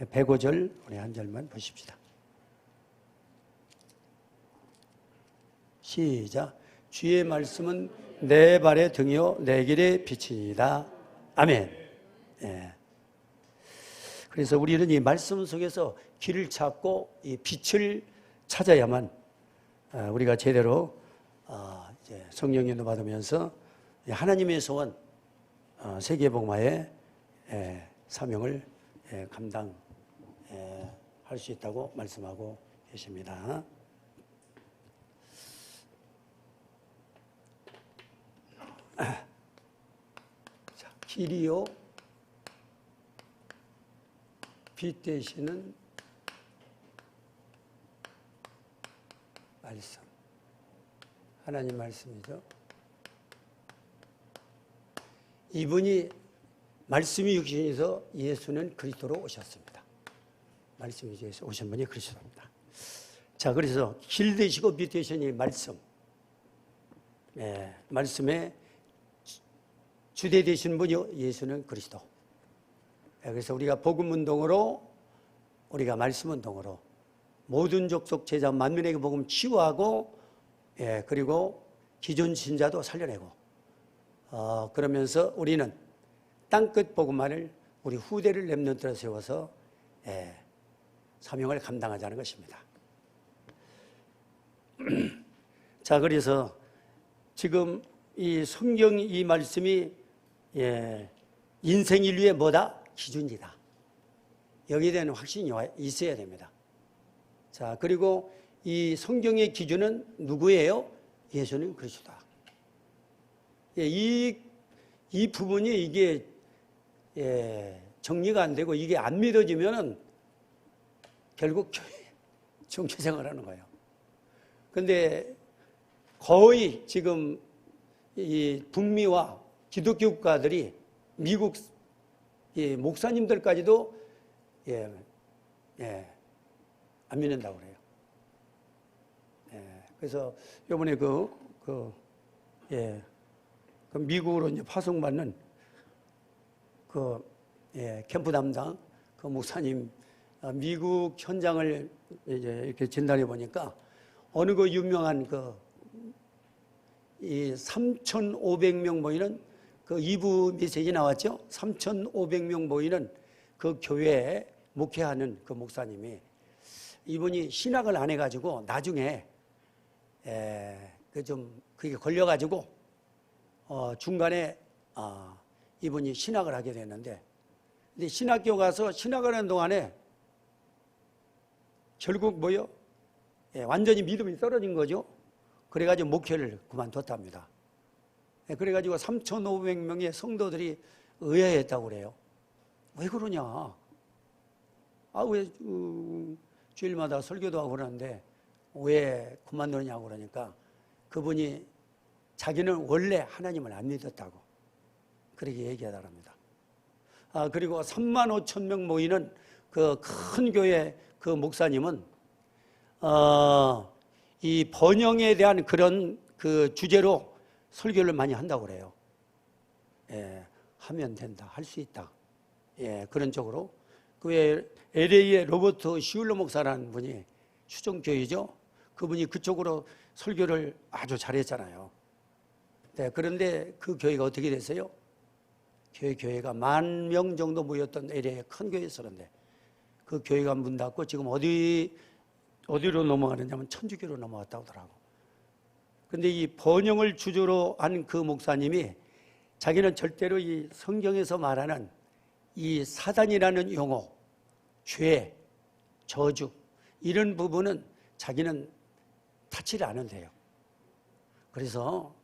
105절 우리 한 절만 보십시다. 시작. 주의 말씀은 내 발의 등이요 내 길의 빛이니이다. 아멘. 예. 그래서 우리는 이 말씀 속에서 길을 찾고 이 빛을 찾아야만 우리가 제대로 이제 성령 인도 받으면서 하나님의 소원 세계복음화의 사명을 감당할 수 있다고 말씀하고 계십니다. 자, 길이요 빛 되시는 말씀, 하나님 말씀이죠. 이분이 말씀이 육신에서 예수는 그리스도로 오셨습니다. 말씀이 육신에서 오신 분이 그리스도입니다. 자, 그래서 길 되시고 빛 되시는 이 말씀, 말씀의 주대 되신 분이 예수는 그리스도. 그래서 우리가 복음운동으로, 우리가 말씀운동으로 모든 족속 제자 만민에게 복음 치유하고, 그리고 기존 신자도 살려내고, 그러면서 우리는 땅끝 복음만을 우리 후대를 렘넌트로 세워서 사명을 감당하자는 것입니다. 자, 그래서 지금 이 성경 이 말씀이 인생 인류의 뭐다? 기준이다. 여기에 대한 확신이 있어야 됩니다. 자, 그리고 이 성경의 기준은 누구예요? 예수는 그리스도다. 이 부분이 이게 정리가 안 되고 이게 안 믿어지면은 결국 종교생활 하는 거예요. 근데 거의 지금 이 북미와 기독교 국가들이 미국 목사님들까지도 안 믿는다고 그래요. 그래서 이번에 그 미국으로 이제 파송받는 캠프 담당 그 목사님 미국 현장을 이제 이렇게 진단해 보니까 어느 그 유명한 이 3,500명 모이는 그 2부 메시지 나왔죠? 3,500명 모이는 그 교회에 목회하는 그 목사님이 이분이 신학을 안 해가지고 나중에 그게 걸려가지고 중간에 이분이 신학을 하게 됐는데, 근데 신학교 가서 신학을 하는 동안에 결국 뭐요? 완전히 믿음이 떨어진 거죠. 그래가지고 목회를 그만뒀답니다. 그래가지고 3,500명의 성도들이 의아했다고 그래요. 왜 그러냐? 왜 주일마다 설교도 하고 그러는데 왜 그만두느냐고 그러니까 그분이 자기는 원래 하나님을 안 믿었다고 그렇게 얘기하더랍니다. 그리고 3만 5천 명 모이는 그 큰 교회 그 목사님은 이 번영에 대한 그런 그 주제로 설교를 많이 한다고 그래요. 하면 된다, 할 수 있다. 그런 쪽으로. 그 외에 LA의 로버트 시울러 목사라는 분이 수정교회죠. 그분이 그쪽으로 설교를 아주 잘했잖아요. 그런데 그 교회가 어떻게 됐어요? 교회가 10,000명 정도 모였던 LA의 큰 교회였었는데 그 교회가 문 닫고 지금 어디로 넘어가느냐면 천주교로 넘어갔다고 하더라고. 근데 이 번영을 주조로 한 그 목사님이 자기는 절대로 이 성경에서 말하는 이 사단이라는 용어, 죄, 저주 이런 부분은 자기는 타치를 안 한대요. 그래서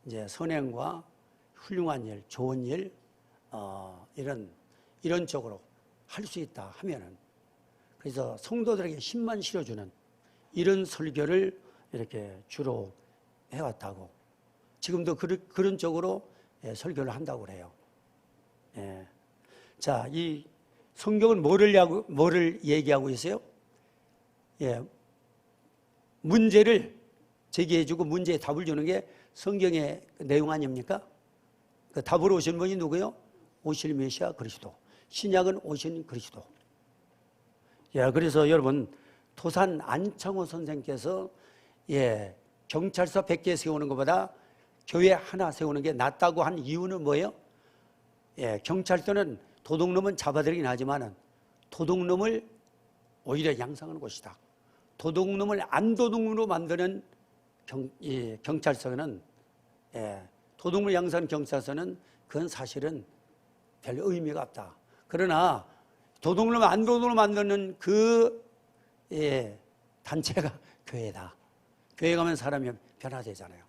이제 선행과 훌륭한 일, 좋은 일, 이런 쪽으로 할 수 있다 하면은, 그래서 성도들에게 힘만 실어주는 이런 설교를 이렇게 주로 해왔다고. 지금도 그런 쪽으로 설교를 한다고 그래요. 자, 이 성경은 뭐를 얘기하고 있어요? 문제를 제기해주고 문제에 답을 주는 게 성경의 내용 아닙니까? 그 답으로 오신 분이 누구요? 오실 메시아 그리스도. 신약은 오신 그리스도. 그래서 여러분 도산 안창호 선생께서 경찰서 100개 세우는 것보다 교회 하나 세우는 게 낫다고 한 이유는 뭐예요? 경찰서는 도둑놈은 잡아들이긴 하지만 도둑놈을 오히려 양성하는 곳이다. 도둑놈을 안 도둑놈으로 만드는 경찰서는 도둑놈을 양성하는 경찰서는 그건 사실은 별 의미가 없다. 그러나 도둑놈을 안 도둑놈으로 만드는 그 단체가 교회다. 교회 가면 사람이 변화되잖아요.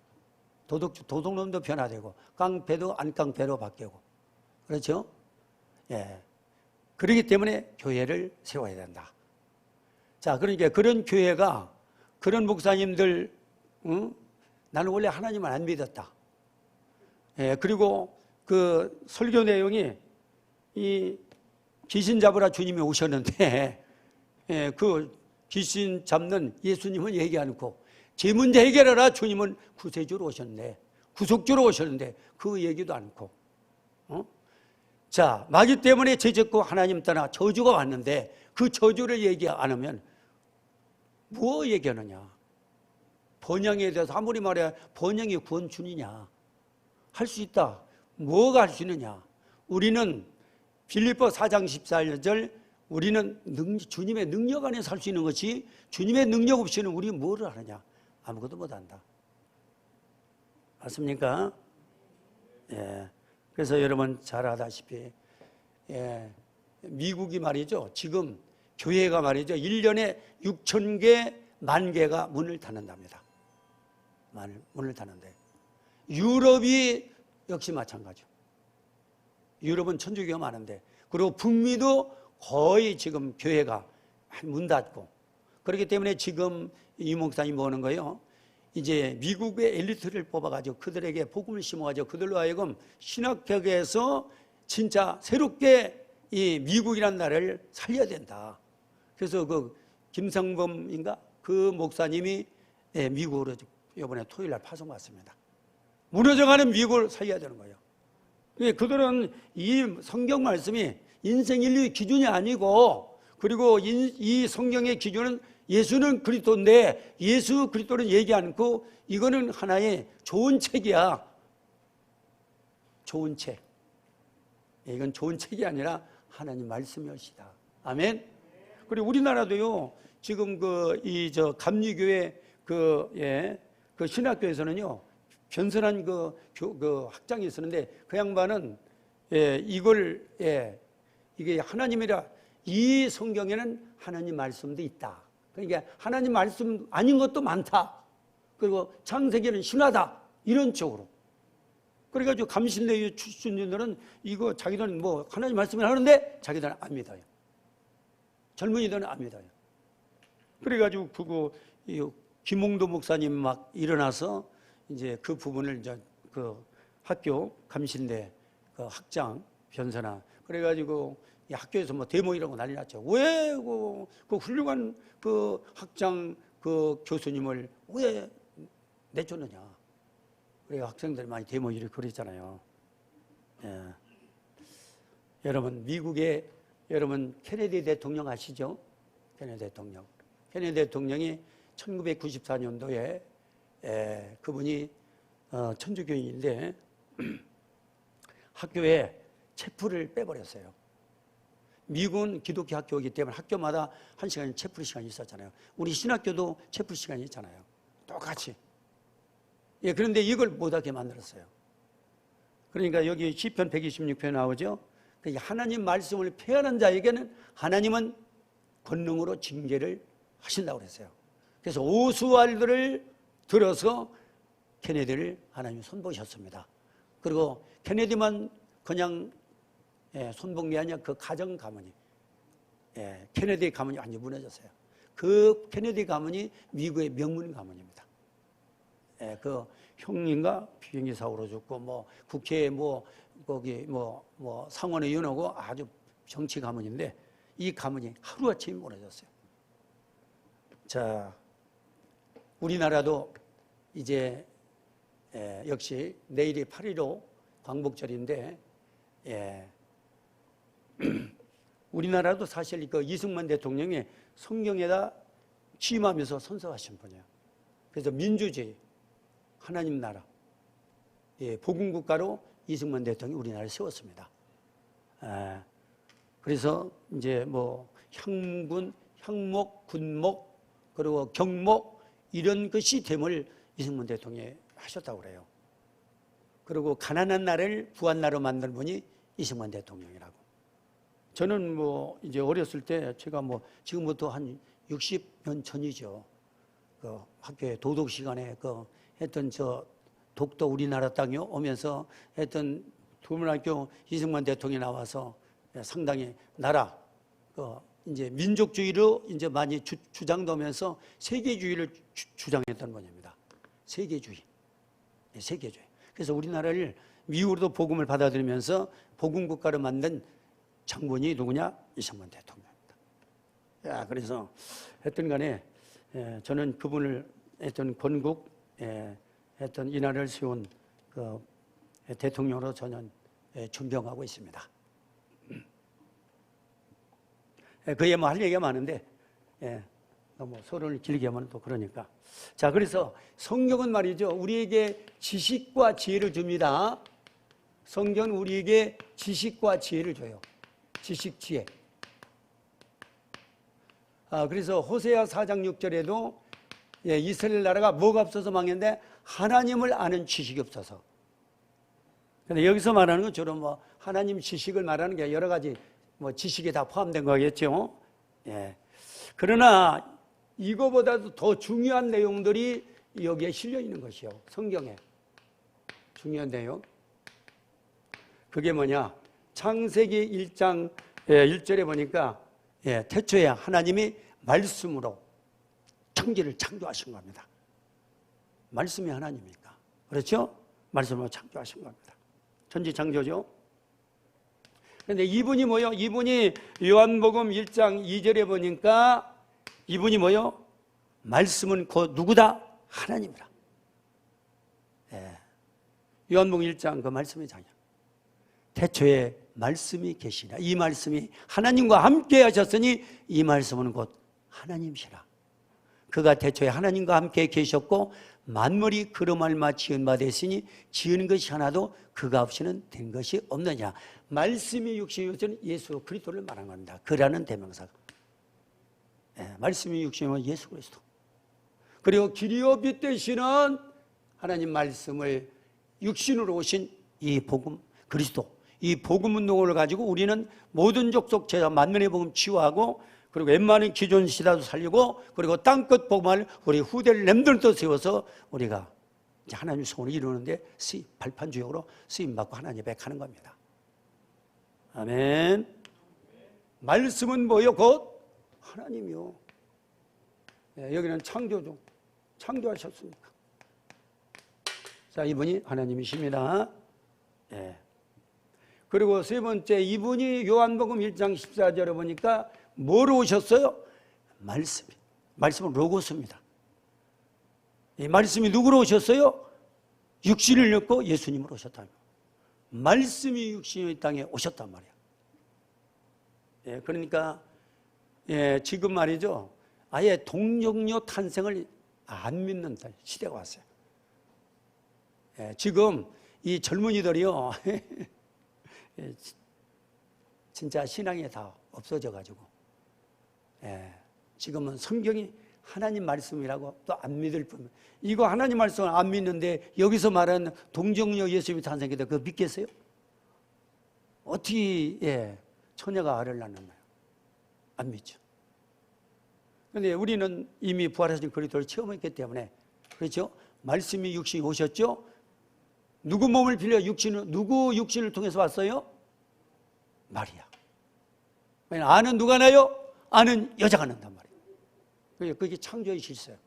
도둑놈도 변화되고 깡패도 안 깡패로 바뀌고 그렇죠? 그렇기 때문에 교회를 세워야 된다. 자, 그러니까 그런 교회가 그런 목사님들 나는 원래 하나님을 안 믿었다. 그리고 그 설교 내용이 이 귀신 잡으라 주님이 오셨는데 그 귀신 잡는 예수님은 얘기 않고 제 문제 해결하라 주님은 구세주로 오셨네. 구속주로 오셨는데 그 얘기도 않고 자, 마귀 때문에 죄짓고 하나님 떠나 저주가 왔는데 그 저주를 얘기 안 하면 뭐 얘기하느냐. 번영에 대해서 아무리 말해야 번영이 구원 주느냐. 할 수 있다. 뭐가 할 수 있느냐. 우리는 빌립보 4장 14절 우리는 주님의 능력 안에서 할 수 있는 것이 주님의 능력 없이는 우리 뭐를 하느냐. 아무것도 못한다. 맞습니까? 그래서 여러분 잘 아다시피 미국이 말이죠. 지금 교회가 말이죠. 1년에 6,000개, 10,000개가 문을 닫는답니다. 문을 닫는데 유럽이 역시 마찬가지죠. 유럽은 천주교가 많은데 그리고 북미도 거의 지금 교회가 문 닫고 그렇기 때문에 지금 이 목사님 보는 거예요. 이제 미국의 엘리트를 뽑아가지고 그들에게 복음을 심어가지고 그들로 하여금 신학교에서 진짜 새롭게 이 미국이라는 나라를 살려야 된다. 그래서 그 김성범인가 그 목사님이 미국으로 이번에 토요일 날 파송 왔습니다. 무너져가는 미국을 살려야 되는 거예요. 그들은 이 성경 말씀이 인생 인류의 기준이 아니고 그리고 이 성경의 기준은 예수는 그리스도인데 예수 그리스도는 얘기 않고 이거는 하나의 좋은 책이야. 좋은 책. 이건 좋은 책이 아니라 하나님 말씀이었다. 아멘. 그리고 우리나라도요. 지금 저 감리교회 그 신학교에서는요. 변선한 그 학장이 있었는데 그 양반은 이게 하나님이라 이 성경에는 하나님 말씀도 있다. 그러니까 하나님 말씀 아닌 것도 많다. 그리고 창세기는 신화다. 이런 쪽으로. 그래가지고 감신대 출신들은 이거 자기들은 뭐 하나님 말씀을 하는데 자기들은 안 믿어요. 젊은이들은 안 믿어요. 그래가지고 김홍도 목사님 막 일어나서 이제 그 부분을 이제 그 학교 감신대 그 학장 변선아 그래가지고 이 학교에서 뭐 데모 이런 거 난리 났죠. 왜 그 훌륭한 그 학장 그 교수님을 왜 내쫓느냐. 그래 학생들 많이 데모 일을 그랬잖아요. 여러분 미국의 여러분 케네디 대통령 아시죠? 케네디 대통령. 케네디 대통령이 1994년도에 그분이 천주교인인데 학교에 체풀을 빼버렸어요. 미국은 기독교 학교이기 때문에 학교마다 1시간 체풀 시간이 있었잖아요. 우리 신학교도 체풀 시간이 있잖아요. 똑같이. 그런데 이걸 못하게 만들었어요. 그러니까 여기 시편 126편 나오죠. 하나님 말씀을 폐하는 자에게는 하나님은 권능으로 징계를 하신다고 그랬어요. 그래서 오스왈드를 들어서 케네디를 하나님이 손보셨습니다. 그리고 케네디만 그냥 손본 게 아니라 그 가정 가문이 케네디 가문이 완전히 무너졌어요. 그 케네디 가문이 미국의 명문 가문입니다. 그 형님과 비행기 사고로 죽고 뭐 국회에 거기 상원에 연하고 아주 정치 가문인데 이 가문이 하루아침에 무너졌어요. 자, 우리나라도 이제 역시 내일이 8.15 광복절인데 우리나라도 사실 그 이승만 대통령이 성경에다 취임하면서 선서하신 분이에요. 그래서 민주주의, 하나님 나라, 복음국가로 이승만 대통령이 우리나라를 세웠습니다. 그래서 이제 뭐 향군, 향목, 군목, 그리고 경목 이런 것이 됨을 이승만 대통령이 하셨다고 그래요. 그리고 가난한 나라를 부한 나라로 만든 분이 이승만 대통령이라고. 저는 뭐 이제 어렸을 때 제가 뭐 지금부터 한 60년 전이죠. 그 학교에 도덕 시간에 그 했던 저 독도 우리나라 땅에 오면서 했던 도문학교 이승만 대통령이 나와서 상당히 나라 그 이제 민족주의로 이제 많이 주장되면서 세계주의를 주장했던 분입니다. 세계주의. 세계주의. 그래서 우리나라를 미국으로도 복음을 받아들이면서 복음국가로 만든 장본이 누구냐? 이승만 대통령입니다. 그래서 했던 간에 저는 그분을 했던 건국 했던 이 나라를 세운 그 대통령으로 저는 존경하고 있습니다. 그에 뭐 할 얘기가 많은데 너무 서로를 길게 하면 또 그러니까. 자, 그래서 성경은 말이죠, 우리에게 지식과 지혜를 줍니다. 성경은 우리에게 지식과 지혜를 줘요. 지식, 지혜. 그래서 호세아 4장 6절에도 이스라엘 나라가 뭐가 없어서 망했는데 하나님을 아는 지식이 없어서. 근데 여기서 말하는 건 주로 뭐 하나님 지식을 말하는 게 여러 가지 뭐 지식이 다 포함된 거겠죠. 그러나 이거보다도 더 중요한 내용들이 여기에 실려 있는 것이요. 성경에. 중요한 내용. 그게 뭐냐? 창세기 1장 1절에 보니까 태초에 하나님이 말씀으로 천지를 창조하신 겁니다. 말씀이 하나님이니까. 그렇죠? 말씀으로 창조하신 겁니다. 천지 창조죠. 그런데 이분이 뭐요? 이분이 요한복음 1장 2절에 보니까 이분이 뭐요? 말씀은 곧 누구다? 하나님이라. 요한복음 1장 그 말씀이잖아요. 태초에 말씀이 계시라. 이 말씀이 하나님과 함께 하셨으니 이 말씀은 곧 하나님이시라. 그가 태초에 하나님과 함께 계셨고 만물이 그로 말미암아 지은 바 됐으니 지은 것이 하나도 그가 없이는 된 것이 없느냐. 말씀이 육신이 되어서 예수 그리스도를 말한 겁니다. 그라는 대명사가. 말씀이 육신이 예수 그리스도. 그리고 길이요 빛 되시는 하나님 말씀을 육신으로 오신 이 복음 그리스도. 이 복음 운동을 가지고 우리는 모든 족속 제자 만민의 복음 치유하고 그리고 웬만한 기존 시대도 살리고 그리고 땅끝 복음을 우리 후대를 렘들도 세워서 우리가 이제 하나님 소원을 이루는데 발판 주역으로 쓰임받고 하나님 앞에 가는 겁니다. 아멘. 말씀은 뭐요? 곧 하나님이요. 여기는 창조죠. 창조하셨으니까. 자, 이분이 하나님이십니다. 그리고 세 번째, 이분이 요한복음 1장 14절에 보니까 뭐로 오셨어요? 말씀이. 말씀은 로고스입니다. 이 말씀이 누구로 오셨어요? 육신을 입고 예수님으로 오셨다. 말씀이 육신의 땅에 오셨단 말이에요. 그러니까 지금 말이죠. 아예 동정녀 탄생을 안 믿는 시대가 왔어요. 지금 이 젊은이들이요. 진짜 신앙이 다 없어져가지고 지금은 성경이 하나님 말씀이라고 또 안 믿을 뿐. 이거 하나님 말씀을 안 믿는데 여기서 말하는 동정녀 예수님이 탄생했다. 그거 믿겠어요? 어떻게 처녀가 알을 낳았나요? 안 믿죠. 그런데 우리는 이미 부활하신 그리스도를 체험했기 때문에 그렇죠? 말씀이 육신이 오셨죠? 누구 몸을 빌려 누구 육신을 통해서 왔어요? 마리아. 아는 누가 나요? 아는 여자가 난단 말이에요. 그게 창조의 질서예요.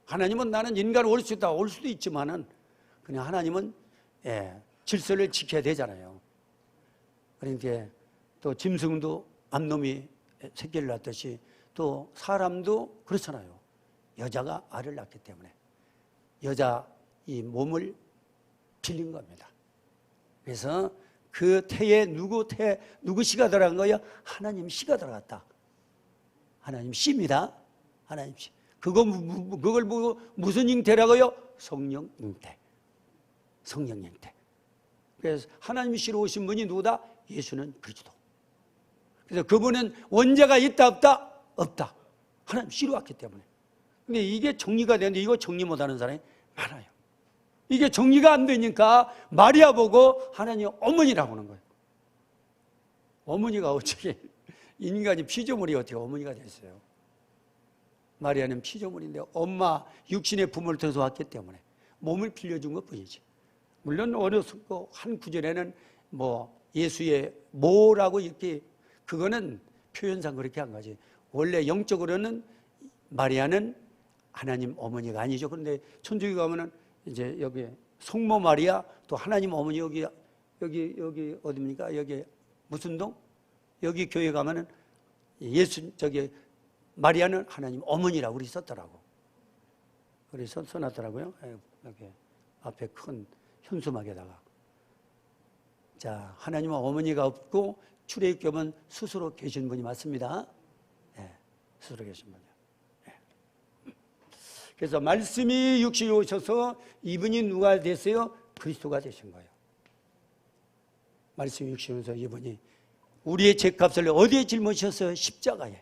하나님은 나는 인간을 올 수 있다. 올 수도 있지만은 그냥 하나님은 질서를 지켜야 되잖아요. 그러니까 또 짐승도 암놈이 새끼를 낳듯이 또 사람도 그렇잖아요. 여자가 알을 낳기 때문에 여자 이 몸을 빌린 겁니다. 그래서 그 태에 누구 씨가 들어간 거예요? 하나님 씨가 들어갔다. 하나님 씨입니다. 하나님 씨. 그걸 보고 무슨 잉태라고요? 성령 잉태. 성령 잉태. 그래서 하나님 씨로 오신 분이 누구다? 예수는 그리스도. 그래서 그분은 원죄가 있다 없다? 없다. 하나님 씨로 왔기 때문에. 근데 이게 정리가 되는데 이거 정리 못하는 사람이 많아요. 이게 정리가 안 되니까 마리아 보고 하나님 어머니라고 하는 거예요. 어머니가 어떻게 인간이 피조물이 어떻게 어머니가 됐어요? 마리아는 피조물인데 엄마 육신의 부모를 통해서 왔기 때문에 몸을 빌려준 것뿐이지. 물론 어렸을 한 구절에는 뭐 예수의 모라고 이렇게 그거는 표현상 그렇게 한 거지. 원래 영적으로는 마리아는 하나님 어머니가 아니죠. 그런데 천주교 가면은 이제 여기 성모 마리아 또 하나님 어머니 여기 어디입니까? 여기 무슨 동? 여기 교회 가면은 마리아는 하나님 어머니라고 그리 썼더라고. 그래서 써놨더라고요. 여기 앞에 큰 현수막에다가. 자, 하나님은 어머니가 없고 출애굽교는 스스로 계신 분이 맞습니다. 네, 스스로 계신 분이요. 네. 그래서 말씀이 육신이 오셔서 이분이 누가 됐어요? 그리스도가 되신 거예요. 말씀이 육신이 오셔서 이분이 우리의 죄값을 어디에 짊어지셨어요? 십자가에.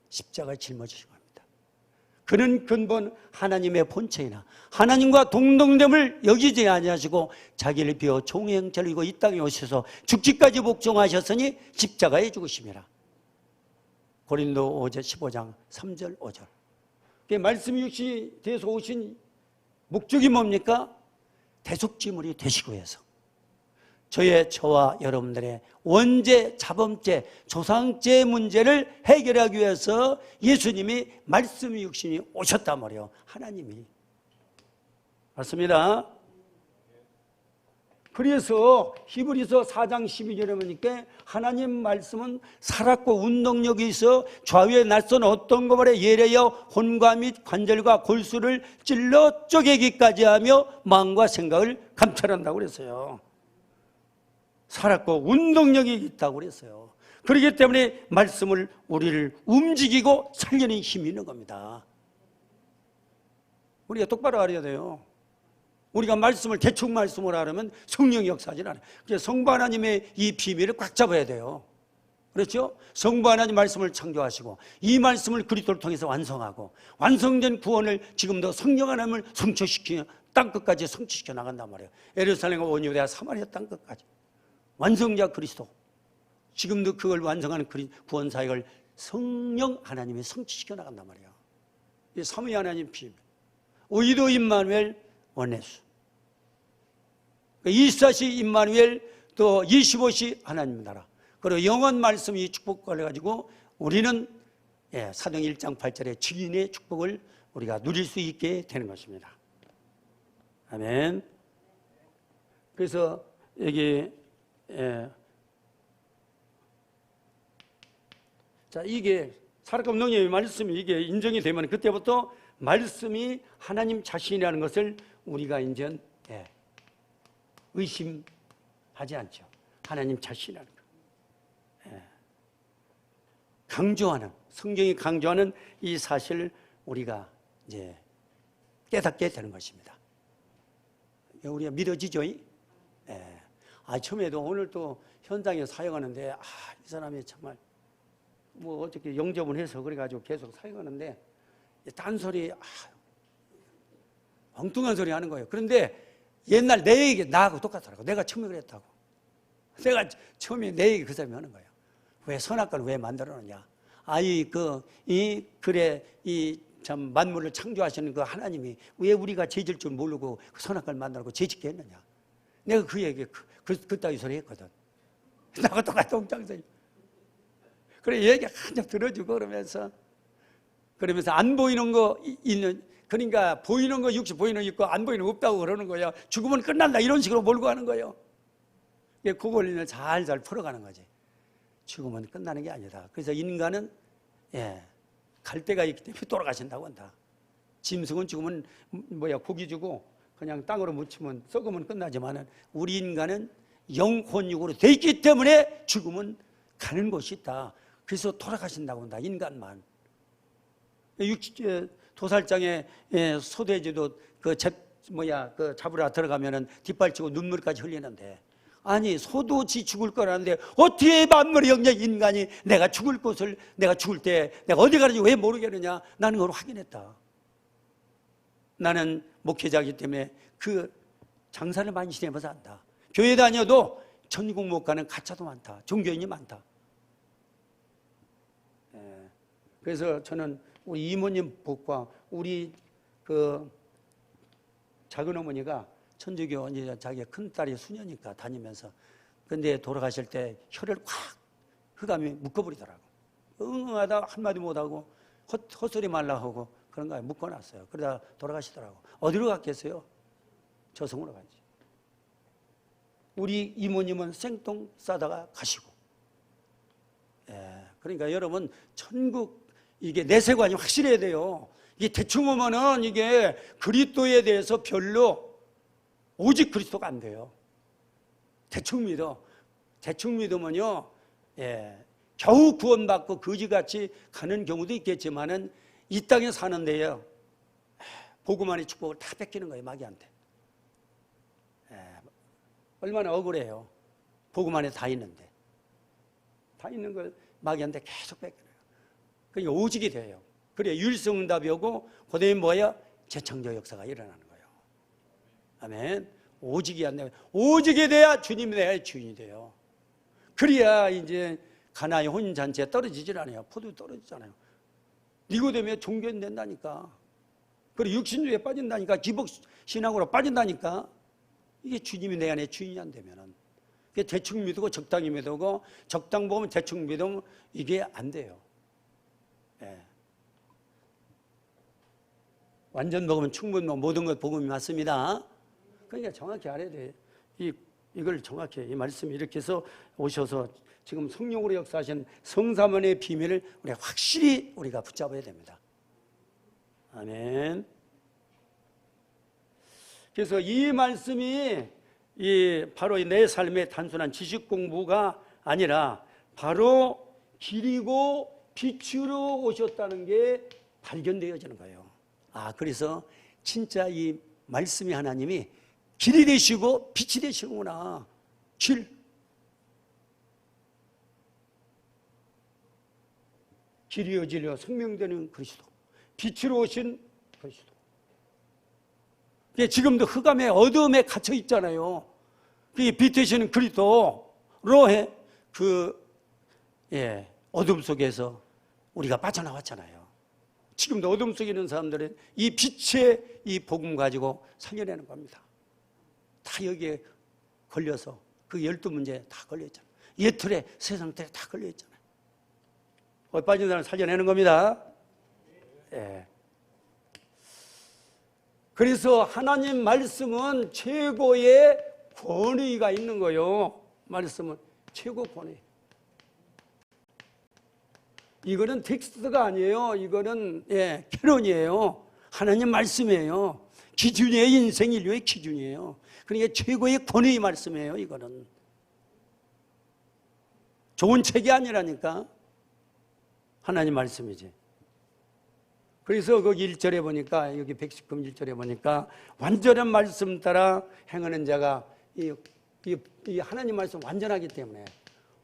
십자가에 짊어지신 겁니다. 그는 근본 하나님의 본체이나 하나님과 동등됨을 여기지 아니하시고 자기를 비워 종의 형체를 입고 이 땅에 오셔서 죽기까지 복종하셨으니 십자가에 죽으심이라. 고린도 15장 3절 5절. 말씀이 육신이 되어서 오신 목적이 뭡니까? 대속지물이 되시고 해서 저와 여러분들의 원죄, 자범죄, 조상죄 문제를 해결하기 위해서 예수님이 말씀이 육신이 오셨단 말이에요. 하나님이. 맞습니다. 그래서 히브리서 4장 12절에 보니까 하나님 말씀은 살았고 운동력이 있어 좌우에 낯선 어떤 것에 예레여 혼과 및 관절과 골수를 찔러 쪼개기까지 하며 마음과 생각을 감찰한다고 그랬어요. 살았고 운동력이 있다고 그랬어요. 그렇기 때문에 말씀을 우리를 움직이고 살리는 힘이 있는 겁니다. 우리가 똑바로 알아야 돼요. 우리가 말씀을 대충 말씀을 하려면 성령이 역사하지 않아요. 그래서 성부 하나님의 이 비밀을 꽉 잡아야 돼요. 그렇죠? 성부 하나님 말씀을 창조하시고 이 말씀을 그리스도를 통해서 완성하고 완성된 구원을 지금도 성령 하나님을 성취시키며 땅끝까지 성취시켜 나간단 말이에요. 예루살렘과 온 유대와 사마리아 땅끝까지. 완성자 그리스도. 지금도 그걸 완성하는 구원 사역을 성령 하나님이 성취시켜 나간단 말이에요. 이 삼위 하나님 비밀. 의도 임마누엘 원예수. 24시 임마누엘 또 25시 하나님 나라. 그리고 영원 말씀이 축복을 해가지고 우리는 사도행 1장 8절에 증인의 축복을 우리가 누릴 수 있게 되는 것입니다. 아멘. 그래서 여기 자, 이게 살아있고 능력의 말씀이 이게 인정이 되면 그때부터 말씀이 하나님 자신이라는 것을 우리가 이제 의심하지 않죠. 하나님 자신이라는 거. 강조하는, 성경이 강조하는 이 사실을 우리가 이제 깨닫게 되는 것입니다. 우리가 믿어지죠? 처음에도 오늘 또 현장에 사역하는데, 이 사람이 정말 뭐 어떻게 영접을 해서 그래가지고 계속 사역하는데, 딴소리, 엉뚱한 소리 하는 거예요. 그런데 옛날 내 얘기 나하고 똑같더라고. 내가 처음에 그랬다고. 내가 처음에 내 얘기 그 사람이 하는 거예요. 왜 선악과를 왜 만들어놨냐? 참 만물을 창조하시는 그 하나님이 왜 우리가 죄질 줄 모르고 그 선악과를 만들고 죄짓게 했느냐? 내가 그 얘기 그따위 소리 했거든. 나하고 똑같은 옥장소리. 그래 얘기 한장 들어주고 그러면서 안 보이는 거 있는, 그러니까 보이는 거 60 보이는 거 있고 안 보이는 거 없다고 그러는 거예요. 죽으면 끝난다 이런 식으로 몰고 가는 거예요. 그걸 잘 풀어가는 거지. 죽으면 끝나는 게 아니다. 그래서 인간은 갈 때가 있기 때문에 돌아가신다고 한다. 짐승은 죽으면 고기 주고 그냥 땅으로 묻히면 썩으면 끝나지만은 우리 인간은 영혼육으로 돼 있기 때문에 죽음은 가는 곳이 있다. 그래서 돌아가신다고 한다. 인간만. 도살장에 소돼지도 그 잡으러 들어가면은 뒷발치고 눈물까지 흘리는데, 아니 소도 지 죽을 거라는데 어떻게 만물의 영역 인간이 내가 죽을 곳을, 내가 죽을 때 내가 어디 가는지 왜 모르겠느냐. 나는 그걸 확인했다. 나는 목회자이기 때문에 그 장사를 많이 지내면서 안다. 교회 다녀도 천국 못 가는 가짜도 많다. 종교인이 많다. 그래서 저는 우리 이모님 복과 우리 그 작은 어머니가 천주교 이제 자기 큰 딸이 수녀니까 다니면서, 근데 돌아가실 때 혀를 콱 흑암이 묶어버리더라고. 응하다 한마디 못하고 헛소리 말라 하고 그런 거 묶어놨어요. 그러다 돌아가시더라고. 어디로 갔겠어요? 저승으로 가지. 우리 이모님은 생똥 싸다가 가시고. 그러니까 여러분, 천국 이게 내세관이 확실해야 돼요. 이게 대충 오면은 이게 그리스도에 대해서 별로, 오직 그리스도가 안 돼요. 대충 믿어. 대충 믿으면요, 겨우 구원받고 거지같이 가는 경우도 있겠지만은 이 땅에 사는데요, 복음만의 축복을 다 뺏기는 거예요, 마귀한테. 얼마나 억울해요. 복음 안에 다 있는데. 다 있는 걸 마귀한테 계속 뺏겨요. 그러니까 오직이 돼요. 그래, 율성응답이 오고, 그 다음에 뭐야? 재창조 역사가 일어나는 거예요. 아멘. 오직이 안 되면, 오직이 돼야 주님이 내 주인이 돼요. 그래야 이제 가나의 혼인잔치에 떨어지질 않아요. 포도 떨어지잖아요. 니고데모에 종교인 된다니까. 그리고 육신주의에 빠진다니까. 기복신앙으로 빠진다니까. 이게 주님이 내 안에 주인이 안 되면은. 대충 믿고 적당히 믿고, 적당 보면 대충 믿으면 이게 안 돼요. 완전 먹으면 충분 모든 것 복음이 맞습니다. 그러니까 정확히 알아야 돼요. 이걸 정확히, 이 말씀이 이렇게 해서 오셔서 지금 성령으로 역사하신 성삼원의 비밀을 우리가 확실히 우리가 붙잡아야 됩니다. 아멘. 그래서 이 말씀이 바로 내 삶의 단순한 지식 공부가 아니라 바로 길이고 빛으로 오셨다는 게 발견되어지는 거예요. 그래서 진짜 이 말씀이 하나님이 길이 되시고 빛이 되시는구나. 길이요 진리요 생명되는 그리스도, 빛으로 오신 그리스도. 지금도 흑암의 어둠에 갇혀 있잖아요. 빛 되시는 그리스도로 해 어둠 속에서 우리가 빠져나왔잖아요. 지금도 어둠 속에 있는 사람들은 이 빛의 이 복음 가지고 살려내는 겁니다. 다 여기에 걸려서 그 12문제에 다 걸려있잖아요. 예틀에 세상 틀에 다 걸려있잖아요. 빠진 사람을 살려내는 겁니다. 그래서 하나님 말씀은 최고의 권위가 있는 거예요. 말씀은 최고 권위. 이거는 텍스트가 아니에요. 이거는 캐논이에요. 하나님 말씀이에요. 기준이에요. 인생 인류의 기준이에요. 그러니까 최고의 권위의 말씀이에요. 이거는 좋은 책이 아니라니까. 하나님 말씀이지. 그래서 거기 1절에 보니까, 여기 119편 1절에 보니까 완전한 말씀 따라 행하는 자가, 이 하나님 말씀 완전하기 때문에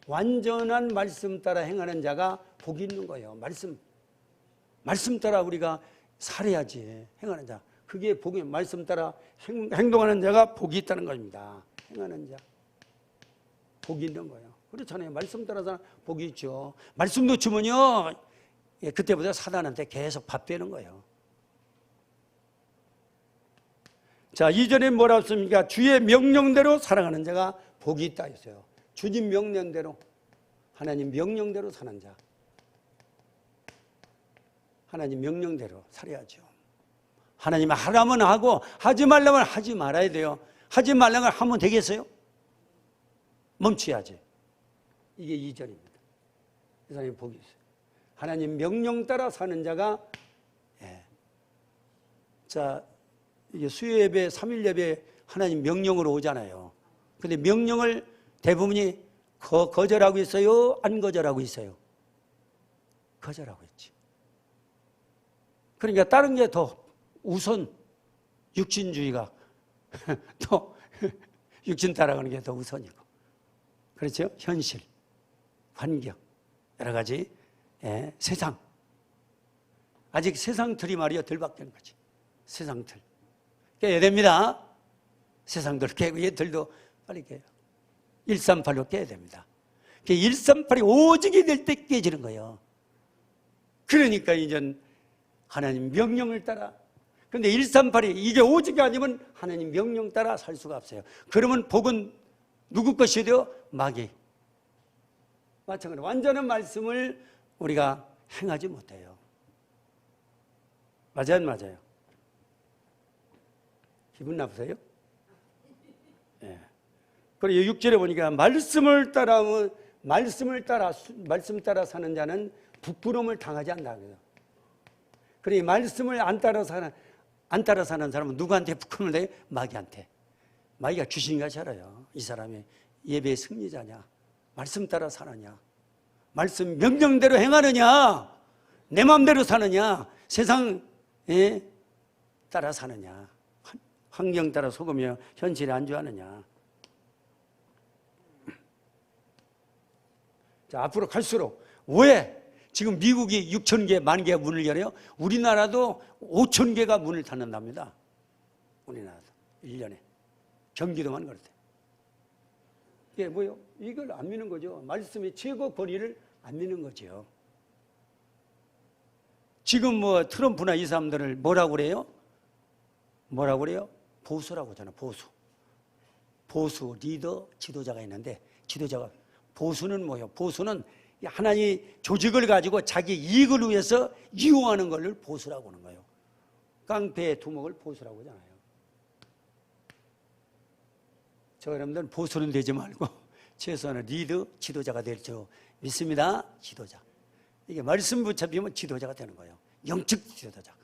완전한 말씀 따라 행하는 자가 복이 있는 거예요. 말씀 따라 우리가 살아야지. 행하는 자, 그게 복이, 말씀 따라 행동하는 자가 복이 있다는 겁니다. 행하는 자 복이 있는 거예요. 그렇잖아요. 말씀 따라서 복이 있죠. 말씀 놓치면요, 그때부터 사단한테 계속 밥되는 거예요. 자, 2절에 뭐라고 했습니까? 주의 명령대로 살아가는 자가 복이 있다 했어요. 주님 명령대로, 하나님 명령대로 사는 자. 하나님 명령대로 살아야죠. 하나님 하라면 하고 하지 말라면 하지 말아야 돼요. 하지 말라면 하면 되겠어요? 멈춰야지. 이게 2절입니다. 이 사람이 복이 있어요. 하나님 명령 따라 사는 자가, 자, 이게 수요 예배, 3일 예배 하나님 명령으로 오잖아요. 근데 명령을 대부분이 거절하고 있어요? 안 거절하고 있어요? 거절하고 있지. 그러니까 다른 게 더 우선, 육신주의가 또 육신 따라가는 게 더 우선이고. 그렇죠? 현실, 환경, 여러 가지, 세상. 아직 세상 틀이 말이요, 덜 바뀌는 거지. 세상 틀. 깨야 됩니다. 세상 들 깨고 얘들도 빨리 깨요. 138로 깨야 됩니다. 138이 오직이 될 때 깨지는 거예요. 그러니까 이제 하나님 명령을 따라. 그런데 138이 이게 오직이 아니면 하나님 명령 따라 살 수가 없어요. 그러면 복은 누구 것이 돼요? 마귀. 마찬가지로 완전한 말씀을 우리가 행하지 못해요. 맞아요, 안 맞아요? 기분 나쁘세요? 예. 그리고 6절에 보니까 말씀을 따라 사는 자는 부끄러움을 당하지 않는다. 그러니 말씀을 안 따라 사는 사람은 누구한테 부끄러움을 당해? 마귀한테. 마귀가 귀신같이 알아요. 이 사람이 예배의 승리자냐? 말씀 따라 사느냐? 말씀 명령대로 행하느냐? 내 마음대로 사느냐? 세상에 따라 사느냐? 환경 따라 속으며 현실에 안주하느냐? 자, 앞으로 갈수록 왜 지금 미국이 6,000개, 10,000개가 문을 열어요? 우리나라도 5,000개가 문을 닫는답니다. 우리나라도 1년에. 경기도만 그렇대. 이게 뭐요? 이걸 안 믿는 거죠. 말씀의 최고 권위를 안 믿는 거죠. 지금 뭐 트럼프나 이 사람들을 뭐라고 그래요? 뭐라고 그래요? 보수라고 하잖아. 보수 리더 지도자가 있는데, 지도자가 보수는 뭐예요? 보수는 하나님 조직을 가지고 자기 이익을 위해서 이용하는 것을 보수라고 하는 거예요. 깡패의 두목을 보수라고 하잖아요. 저 여러분들은 보수는 되지 말고 최소한 리더 지도자가 될 줄 믿습니다. 지도자. 이게 말씀 붙잡히면 지도자가 되는 거예요. 영적 지도자.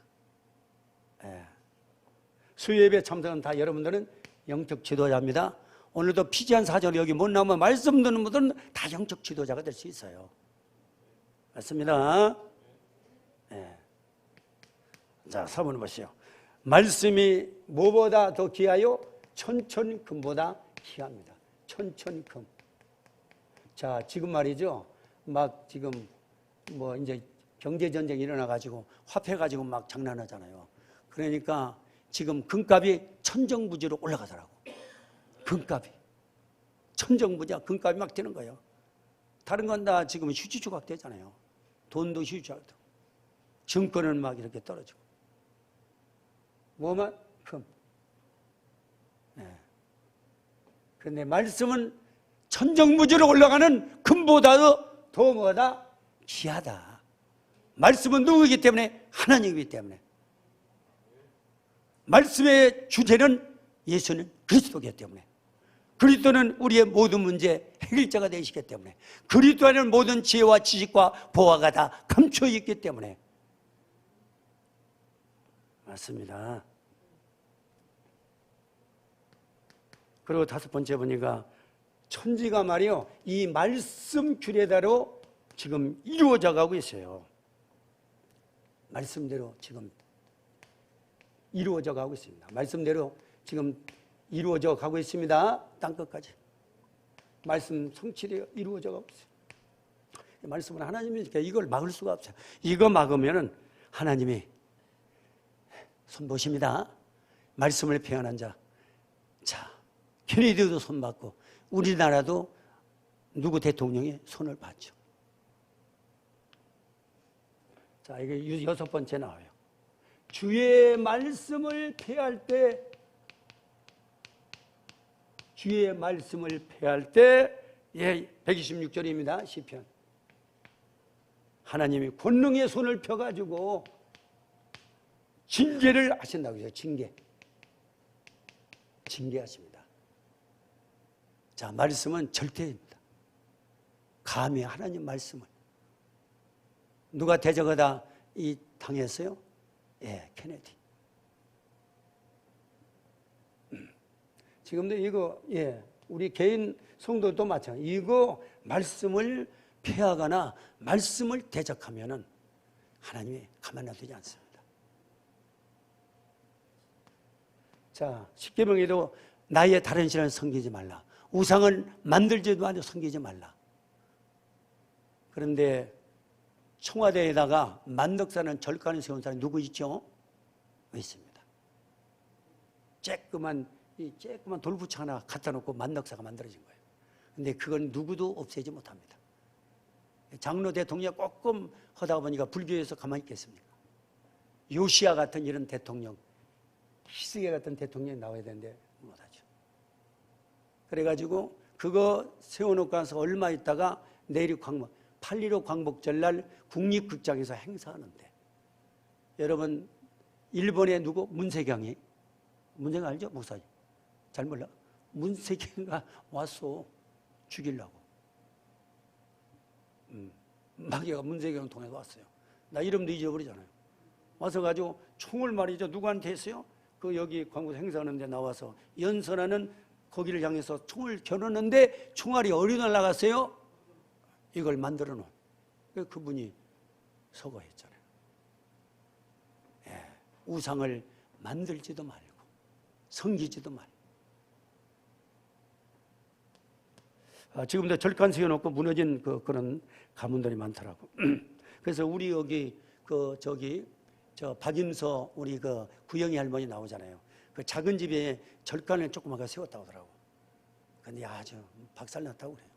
수요예배 참석은 다 여러분들은 영적 지도자입니다. 오늘도 피지한 사절 여기 못 나오면 말씀 듣는 분들은 다 영적 지도자가 될 수 있어요. 맞습니다. 자, 4번을 보시죠. 말씀이 무엇보다 더 귀하여 천천금보다 귀합니다. 천천금. 자, 지금 말이죠. 막 지금 뭐 이제 경제전쟁이 일어나가지고 화폐 가지고 막 장난하잖아요. 그러니까 지금 금값이 천정부지로 올라가더라고. 금값이. 천정부지야. 금값이 막 되는 거예요. 다른 건 다 지금 휴지조각 되잖아요. 돈도 휴지조각 되고. 증권은 막 이렇게 떨어지고. 뭐만? 금. 그런데 말씀은 천정부지로 올라가는 금보다도 더 뭐다? 귀하다. 말씀은 누구이기 때문에? 하나님이기 때문에. 말씀의 주제는 예수는 그리스도이기 때문에. 그리스도는 우리의 모든 문제 해결자가 되시기 때문에. 그리스도 안에는 모든 지혜와 지식과 보화가 다 감춰 있기 때문에. 맞습니다. 그리고 5번째 보니까 천지가 말이요, 이 말씀 규례대로 지금 이루어져 가고 있어요. 말씀대로 지금 이루어져 가고 있습니다. 말씀대로 지금 이루어져 가고 있습니다. 땅끝까지. 말씀 성취되어 이루어져 가고 있어요. 말씀은 하나님이니까 이걸 막을 수가 없어요. 이거 막으면은 하나님이 손 보십니다. 말씀을 표현한 자. 자, 케네디도 손 받고 우리나라도 누구 대통령이 손을 받죠. 자, 이게 6번째 나와요. 주의 말씀을 폐할 때, 주의 말씀을 폐할 때, 126절입니다. 시편. 하나님이 권능의 손을 펴가지고 징계를 하신다고 해서 징계하십니다. 자, 말씀은 절대입니다. 감히 하나님 말씀을. 누가 대적하다 이 당했어요? 케네디. 지금도 이거 우리 개인 성도도 마찬가지. 이거 말씀을 폐하거나 말씀을 대적하면은 하나님이 가만 놔두지 않습니다. 자, 십계명에도 나의 다른 신을 섬기지 말라. 우상을 만들지도 말고 섬기지 말라. 그런데 청와대에다가 만덕사는 절간을 세운 사람이 누구 있죠? 있습니다. 쬐끄만 돌부처 하나 갖다 놓고 만덕사가 만들어진 거예요. 근데 그건 누구도 없애지 못합니다. 장로 대통령 조금 하다 보니까 불교에서 가만히 있겠습니까? 요시야 같은 이런 대통령, 히스기야 같은 대통령이 나와야 되는데 못하죠. 그래가지고 그거 세워놓고 나서 얼마 있다가 내일 8.15 광복절날 국립극장에서 행사하는데, 여러분 일본의 누구? 문세경이, 문세경 알죠? 목사님 잘 몰라? 문세경이가 왔어, 죽이려고. 마귀가 문세경을 통해서 왔어요. 나 이름도 잊어버리잖아요. 와서 가지고 총을 말이죠, 누구한테 했어요? 그 여기 광복 행사하는데 나와서 연설하는 거기를 향해서 총을 겨누는데 총알이 어디로 날아갔어요? 이걸 만들어 놓은 그분이 서거했잖아요. 예, 우상을 만들지도 말고 섬기지도 말고. 지금도 절간 세워놓고 무너진 그런 가문들이 많더라고. 그래서 우리 여기 저 박임서 우리 그 구영이 할머니 나오잖아요. 그 작은 집에 절간을 조그맣게 세웠다고 하더라고. 근데 아주 박살났다고 그래요.